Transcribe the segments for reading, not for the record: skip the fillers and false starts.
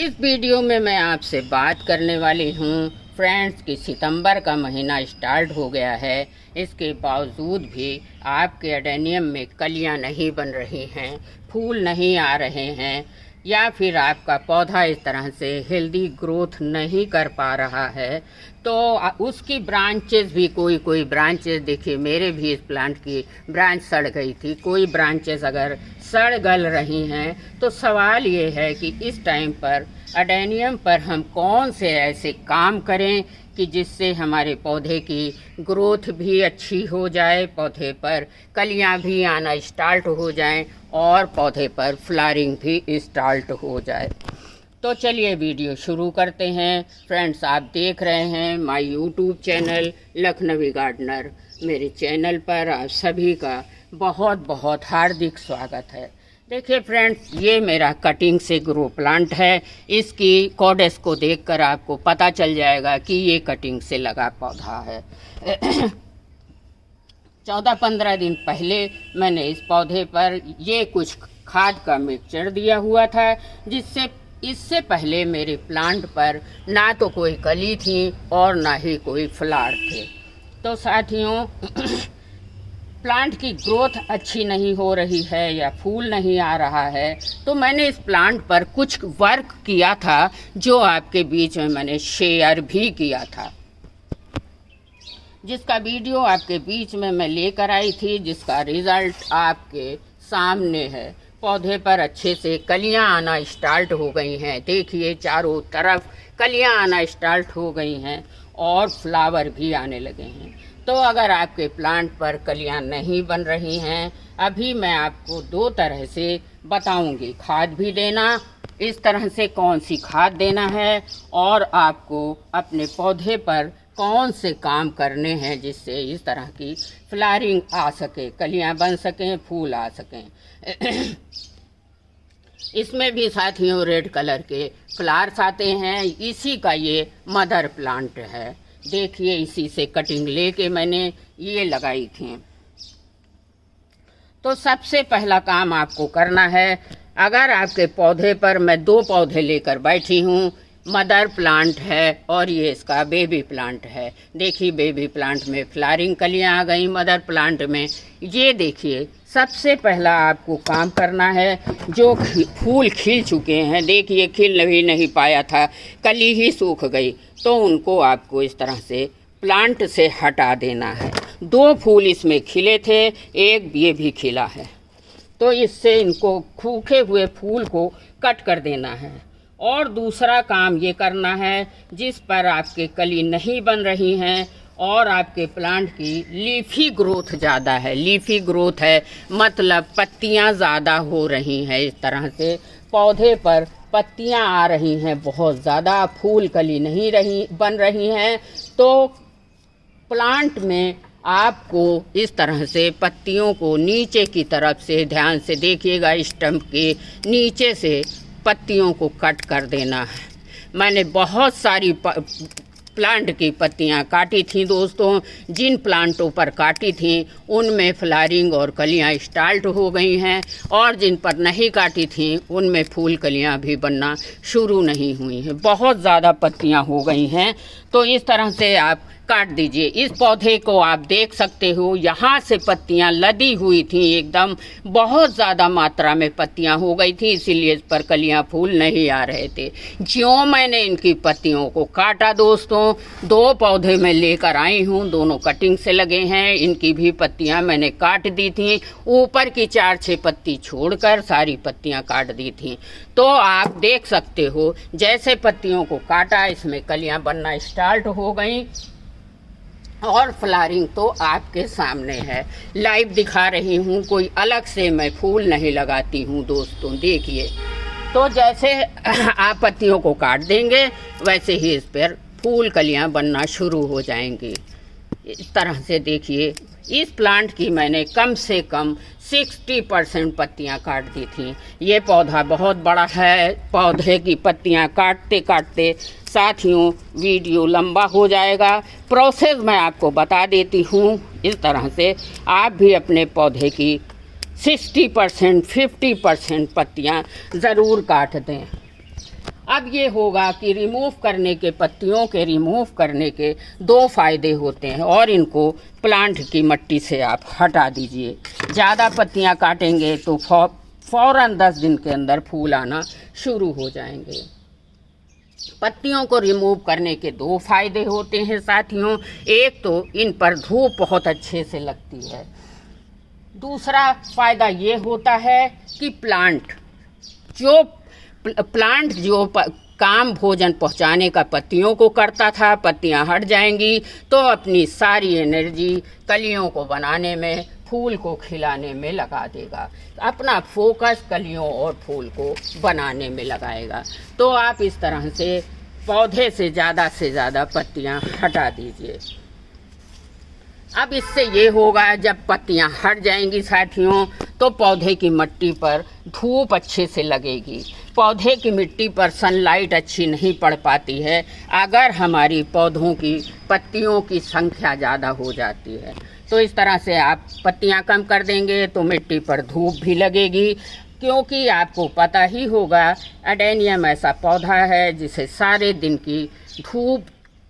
इस वीडियो में मैं आपसे बात करने वाली हूँ फ्रेंड्स कि सितंबर का महीना स्टार्ट हो गया है, इसके बावजूद भी आपके एडेनियम में कलियाँ नहीं बन रही हैं, फूल नहीं आ रहे हैं, या फिर आपका पौधा इस तरह से हेल्दी ग्रोथ नहीं कर पा रहा है। तो उसकी ब्रांचेस भी कोई ब्रांचेस, देखिए मेरे भी इस प्लांट की ब्रांच सड़ गई थी, कोई ब्रांचेस अगर सड़ गल रही हैं तो सवाल ये है कि इस टाइम पर एडेनियम पर हम कौन से ऐसे काम करें कि जिससे हमारे पौधे की ग्रोथ भी अच्छी हो जाए, पौधे पर कलियां भी आना स्टार्ट हो जाएं और पौधे पर फ्लावरिंग भी स्टार्ट हो जाए। तो चलिए वीडियो शुरू करते हैं। फ्रेंड्स, आप देख रहे हैं my YouTube channel Lakhnavi gardener. मेरे चैनल पर आप सभी का बहुत बहुत हार्दिक स्वागत है। देखिए फ्रेंड्स, ये मेरा कटिंग से ग्रो प्लांट है। इसकी कॉडेस को देखकर आपको पता चल जाएगा कि ये कटिंग से लगा पौधा है। 14-15 दिन पहले मैंने इस पौधे पर ये कुछ खाद का मिक्सचर दिया हुआ था, जिससे इससे पहले मेरे प्लांट पर ना तो कोई कली थी और ना ही कोई फ्लावर थे। तो साथियों, प्लांट की ग्रोथ अच्छी नहीं हो रही है या फूल नहीं आ रहा है, तो मैंने इस प्लांट पर कुछ वर्क किया था जो आपके बीच में मैंने शेयर भी किया था, जिसका वीडियो आपके बीच में मैं लेकर आई थी, जिसका रिज़ल्ट आपके सामने है। पौधे पर अच्छे से कलियां आना स्टार्ट हो गई हैं। देखिए चारों तरफ कलियां आना स्टार्ट हो गई हैं और फ्लावर भी आने लगे हैं। तो अगर आपके प्लांट पर कलियां नहीं बन रही हैं, अभी मैं आपको 2 तरह से बताऊंगी। खाद भी देना, इस तरह से कौन सी खाद देना है, और आपको अपने पौधे पर कौन से काम करने हैं जिससे इस तरह की फ्लावरिंग आ सके, कलियां बन सकें, फूल आ सकें। इसमें भी साथियों रेड कलर के फ्लावर्स आते हैं। इसी का ये मदर प्लांट है। देखिए, इसी से कटिंग लेके मैंने ये लगाई थी। तो सबसे पहला काम आपको करना है, अगर आपके पौधे पर मैं 2 पौधे लेकर बैठी हूँ, मदर प्लांट है और ये इसका बेबी प्लांट है। देखिए बेबी प्लांट में फ्लावरिंग कलियां आ गई, मदर प्लांट में ये देखिए। सबसे पहला आपको काम करना है, जो फूल खिल चुके हैं, देखिए खिल भी नहीं पाया था, कली ही सूख गई, तो उनको आपको इस तरह से प्लांट से हटा देना है। 2 फूल इसमें खिले थे, एक ये भी खिला है, तो इससे इनको सूखे हुए फूल को कट कर देना है। और दूसरा काम ये करना है, जिस पर आपके कली नहीं बन रही हैं और आपके प्लांट की लीफी ग्रोथ ज़्यादा है। लीफी ग्रोथ है मतलब पत्तियां ज़्यादा हो रही हैं, इस तरह से पौधे पर पत्तियां आ रही हैं बहुत ज़्यादा, फूल कली नहीं बन रही हैं। तो प्लांट में आपको इस तरह से पत्तियों को नीचे की तरफ से, ध्यान से देखिएगा, स्टम्प के नीचे से पत्तियों को कट कर देना है। मैंने बहुत सारी प्लांट की पत्तियां काटी थी दोस्तों। जिन प्लांटों पर काटी थी उनमें फ्लावरिंग और कलियां स्टार्ट हो गई हैं, और जिन पर नहीं काटी थी उनमें फूल कलियां भी बनना शुरू नहीं हुई हैं। बहुत ज़्यादा पत्तियां हो गई हैं, तो इस तरह से आप काट दीजिए। इस पौधे को आप देख सकते हो, यहाँ से पत्तियाँ लदी हुई थी एकदम, बहुत ज़्यादा मात्रा में पत्तियाँ हो गई थी, इसीलिए इस पर कलियाँ फूल नहीं आ रहे थे। ज्यों मैंने इनकी पत्तियों को काटा दोस्तों, 2 पौधे मैं लेकर आई हूँ, दोनों कटिंग से लगे हैं। इनकी भी पत्तियाँ मैंने काट दी थी, ऊपर की 4-6 पत्ती छोड़कर सारी पत्तियाँ काट दी थी। तो आप देख सकते हो, जैसे पत्तियों को काटा, इसमें कलियाँ बनना स्टार्ट हो गई और फ्लावरिंग तो आपके सामने है। लाइव दिखा रही हूँ, कोई अलग से मैं फूल नहीं लगाती हूँ दोस्तों। देखिए, तो जैसे आप पत्तियों को काट देंगे वैसे ही इस पर फूल कलियाँ बनना शुरू हो जाएंगी। इस तरह से देखिए, इस प्लांट की मैंने कम से कम 60% पत्तियां काट दी थी। ये पौधा बहुत बड़ा है, पौधे की पत्तियां काटते काटते साथियों वीडियो लंबा हो जाएगा। प्रोसेस मैं आपको बता देती हूँ। इस तरह से आप भी अपने पौधे की 60% 50% पत्तियां ज़रूर काट दें। अब ये होगा कि रिमूव करने के, पत्तियों के रिमूव करने के दो फायदे होते हैं, और इनको प्लांट की मिट्टी से आप हटा दीजिए। ज़्यादा पत्तियां काटेंगे तो फौरन 10 दिन के अंदर फूल आना शुरू हो जाएंगे। पत्तियों को रिमूव करने के दो फायदे होते हैं साथियों। एक तो इन पर धूप बहुत अच्छे से लगती है, दूसरा फायदा ये होता है कि प्लांट जो काम भोजन पहुंचाने का पत्तियों को करता था, पत्तियां हट जाएंगी तो अपनी सारी एनर्जी कलियों को बनाने में, फूल को खिलाने में लगा देगा। अपना फोकस कलियों और फूल को बनाने में लगाएगा। तो आप इस तरह से पौधे से ज़्यादा पत्तियां हटा दीजिए। अब इससे ये होगा, जब पत्तियां हट जाएंगी साथियों, तो पौधे की मिट्टी पर धूप अच्छे से लगेगी। पौधे की मिट्टी पर सनलाइट अच्छी नहीं पड़ पाती है अगर हमारी पौधों की पत्तियों की संख्या ज़्यादा हो जाती है। तो इस तरह से आप पत्तियां कम कर देंगे तो मिट्टी पर धूप भी लगेगी, क्योंकि आपको पता ही होगा एडेनियम ऐसा पौधा है जिसे सारे दिन की धूप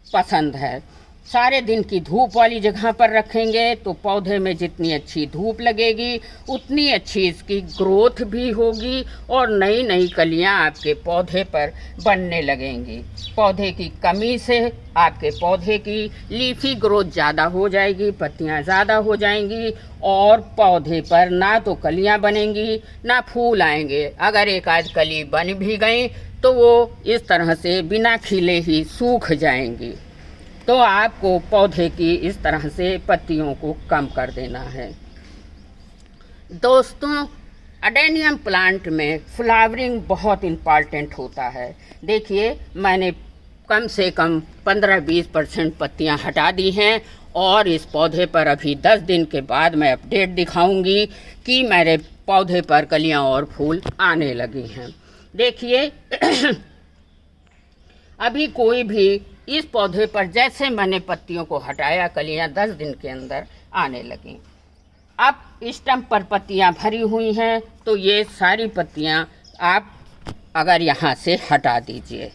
पसंद है। सारे दिन की धूप वाली जगह पर रखेंगे तो पौधे में जितनी अच्छी धूप लगेगी उतनी अच्छी इसकी ग्रोथ भी होगी और नई नई कलियां आपके पौधे पर बनने लगेंगी। पौधे की कमी से आपके पौधे की लीफी ग्रोथ ज़्यादा हो जाएगी, पत्तियां ज़्यादा हो जाएंगी और पौधे पर ना तो कलियां बनेंगी ना फूल आएंगे। अगर एक आध कली बन भी गई तो वो इस तरह से बिना खिले ही सूख जाएंगी। तो आपको पौधे की इस तरह से पत्तियों को कम कर देना है। दोस्तों, एडेनियम प्लांट में फ्लावरिंग बहुत इम्पॉर्टेंट होता है। देखिए, मैंने कम से कम 15-20% पत्तियां हटा दी हैं और इस पौधे पर अभी 10 दिन के बाद मैं अपडेट दिखाऊंगी कि मेरे पौधे पर कलियां और फूल आने लगे हैं। देखिए अभी कोई भी इस पौधे पर जैसे मैंने पत्तियों को हटाया, कलियां 10 दिन के अंदर आने लगीं। अब स्टम्प पर पत्तियां भरी हुई हैं तो ये सारी पत्तियां आप अगर यहाँ से हटा दीजिए।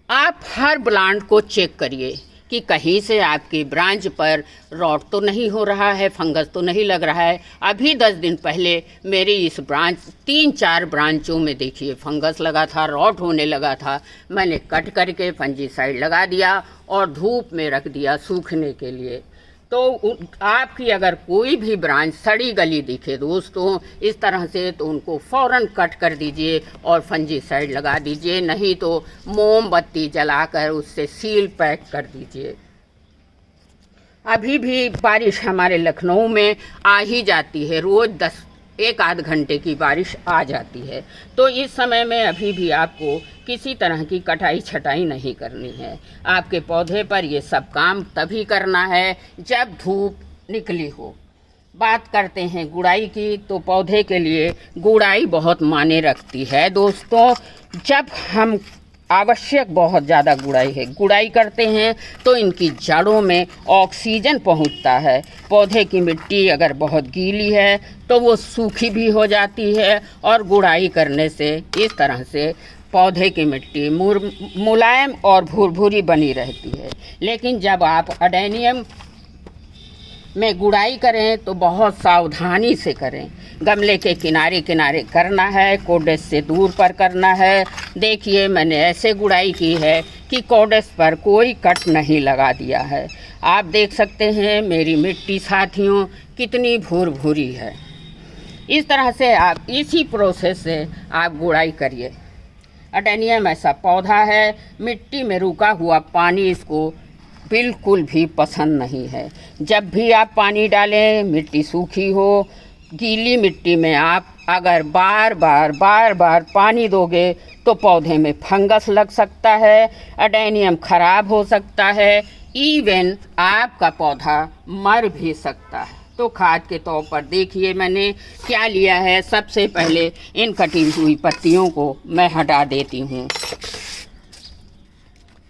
आप हर प्लांट को चेक करिए कि कहीं से आपकी ब्रांच पर रॉट तो नहीं हो रहा है, फंगस तो नहीं लग रहा है। अभी 10 दिन पहले मेरी इस ब्रांच 3-4 ब्रांचों में देखिए फंगस लगा था, रॉट होने लगा था। मैंने कट करके फंजीसाइड लगा दिया और धूप में रख दिया सूखने के लिए। तो आपकी अगर कोई भी ब्रांच सड़ी गली दिखे दोस्तों इस तरह से, तो उनको फ़ौरन कट कर दीजिए और फंजीसाइड लगा दीजिए, नहीं तो मोमबत्ती जलाकर उससे सील पैक कर दीजिए। अभी भी बारिश हमारे लखनऊ में आ ही जाती है, रोज़ 1 आध घंटे की बारिश आ जाती है। तो इस समय में अभी भी आपको किसी तरह की कटाई छटाई नहीं करनी है। आपके पौधे पर ये सब काम तभी करना है जब धूप निकली हो। बात करते हैं गुड़ाई की, तो पौधे के लिए गुड़ाई बहुत मायने रखती है दोस्तों। जब हम आवश्यक बहुत ज़्यादा गुड़ाई करते हैं तो इनकी जड़ों में ऑक्सीजन पहुंचता है। पौधे की मिट्टी अगर बहुत गीली है तो वो सूखी भी हो जाती है और गुड़ाई करने से इस तरह से पौधे की मिट्टी मुलायम और भुरभुरी बनी रहती है। लेकिन जब आप एडेनियम में गुड़ाई करें तो बहुत सावधानी से करें। गमले के किनारे किनारे करना है, कोडेस से दूर पर करना है। देखिए, मैंने ऐसे गुड़ाई की है कि कोडेस पर कोई कट नहीं लगा दिया है। आप देख सकते हैं मेरी मिट्टी साथियों कितनी भुरभुरी है। इस तरह से आप इसी प्रोसेस से आप गुड़ाई करिए। एडेनियम ऐसा पौधा है, मिट्टी में रुका हुआ पानी इसको बिल्कुल भी पसंद नहीं है। जब भी आप पानी डालें, मिट्टी सूखी हो, गीली मिट्टी में आप अगर बार बार पानी दोगे तो पौधे में फंगस लग सकता है, एडेनियम खराब हो सकता है, इवन आपका पौधा मर भी सकता है। तो खाद के तौर पर देखिए मैंने क्या लिया है। सबसे पहले इन कटी हुई पत्तियों को मैं हटा देती हूँ।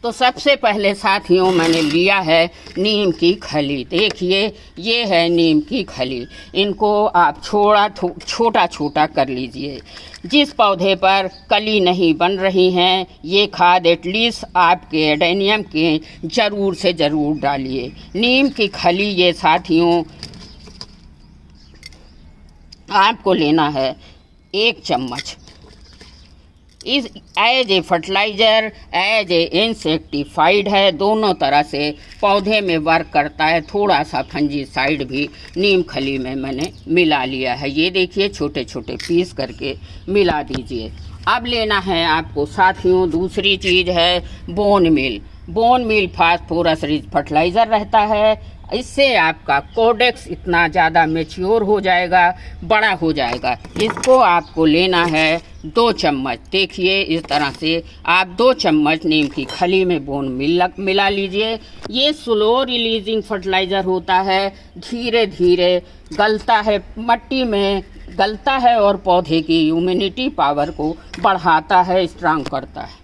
तो सबसे पहले साथियों मैंने लिया है नीम की खली। देखिए ये है नीम की खली। इनको आप छोटा छोटा कर लीजिए। जिस पौधे पर कली नहीं बन रही हैं ये खाद एटलीस्ट आपके एडेनियम के ज़रूर से ज़रूर डालिए। नीम की खली ये साथियों आपको लेना है 1 चम्मच। इस as a fertilizer as a insecticide है, दोनों तरह से पौधे में वर्क करता है। थोड़ा सा फंजीसाइड भी मीम खली में मैंने मिला लिया है। ये देखिए छोटे छोटे पीस करके मिला दीजिए। अब लेना है आपको साथियों दूसरी चीज़ है bone meal. Bone meal phosphorus rich fertiliser रहता है। इससे आपका कोडेक्स इतना ज़्यादा मैच्योर हो जाएगा, बड़ा हो जाएगा। इसको आपको लेना है 2 चम्मच। देखिए इस तरह से आप 2 चम्मच नीम की खली में बोन मिला लीजिए। ये स्लो रिलीजिंग फर्टिलाइज़र होता है, धीरे धीरे गलता है, मट्टी में गलता है और पौधे की इम्यूनिटी पावर को बढ़ाता है, स्ट्रांग करता है।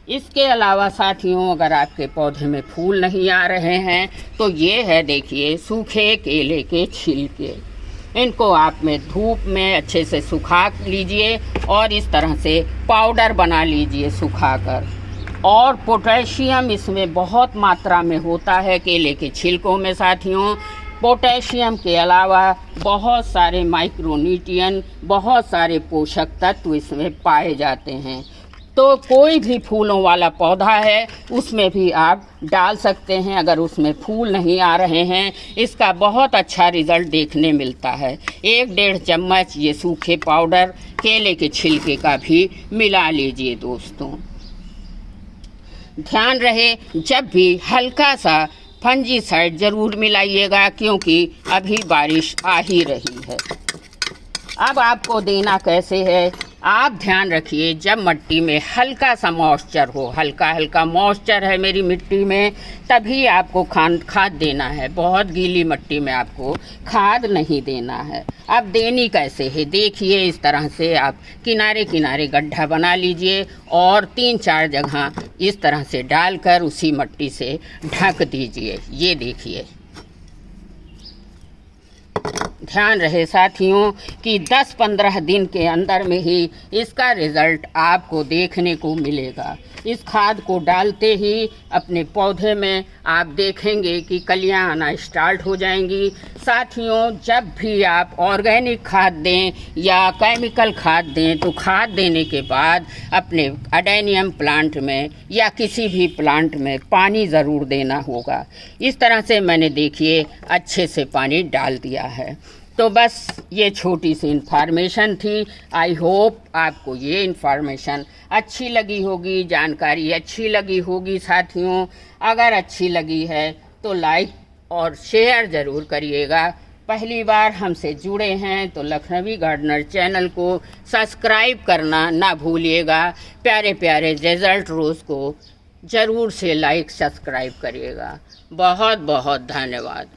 इसके अलावा साथियों अगर आपके पौधे में फूल नहीं आ रहे हैं तो ये है देखिए सूखे केले के छिलके। इनको आप में धूप में अच्छे से सुखा लीजिए और इस तरह से पाउडर बना लीजिए सुखाकर। और पोटेशियम इसमें बहुत मात्रा में होता है केले के छिलकों में साथियों। पोटेशियम के अलावा बहुत सारे माइक्रोन्यूट्रिएंट, बहुत सारे पोषक तत्व इसमें पाए जाते हैं। तो कोई भी फूलों वाला पौधा है उसमें भी आप डाल सकते हैं। अगर उसमें फूल नहीं आ रहे हैं इसका बहुत अच्छा रिज़ल्ट देखने मिलता है। 1-1.5 चम्मच ये सूखे पाउडर केले के छिलके का भी मिला लीजिए दोस्तों। ध्यान रहे जब भी हल्का सा फंजीसाइड ज़रूर मिलाइएगा क्योंकि अभी बारिश आ ही रही है। अब आपको देना कैसे है, आप ध्यान रखिए जब मिट्टी में हल्का सा मॉइस्चर हो, हल्का हल्का मॉइस्चर है मेरी मिट्टी में, तभी आपको खाद देना है। बहुत गीली मिट्टी में आपको खाद नहीं देना है। अब देनी कैसे है, देखिए इस तरह से आप किनारे किनारे गड्ढा बना लीजिए और 3-4 जगह इस तरह से डालकर उसी मिट्टी से ढक दीजिए। ये देखिए ध्यान रहे साथियों कि 10-15 दिन के अंदर में ही इसका रिज़ल्ट आपको देखने को मिलेगा। इस खाद को डालते ही अपने पौधे में आप देखेंगे कि कलियां आना स्टार्ट हो जाएंगी। साथियों जब भी आप ऑर्गेनिक खाद दें या केमिकल खाद दें तो खाद देने के बाद अपने एडेनियम प्लांट में या किसी भी प्लांट में पानी ज़रूर देना होगा। इस तरह से मैंने देखिए अच्छे से पानी डाल दिया है। तो बस ये छोटी सी इन्फॉर्मेशन थी। आई होप आपको ये इन्फॉर्मेशन अच्छी लगी होगी, जानकारी अच्छी लगी होगी साथियों। अगर अच्छी लगी है तो लाइक और शेयर ज़रूर करिएगा। पहली बार हमसे जुड़े हैं तो लखनवी गार्डनर चैनल को सब्सक्राइब करना ना भूलिएगा। प्यारे प्यारे रिजल्ट रोज़ को ज़रूर से लाइक सब्सक्राइब करिएगा। बहुत बहुत धन्यवाद।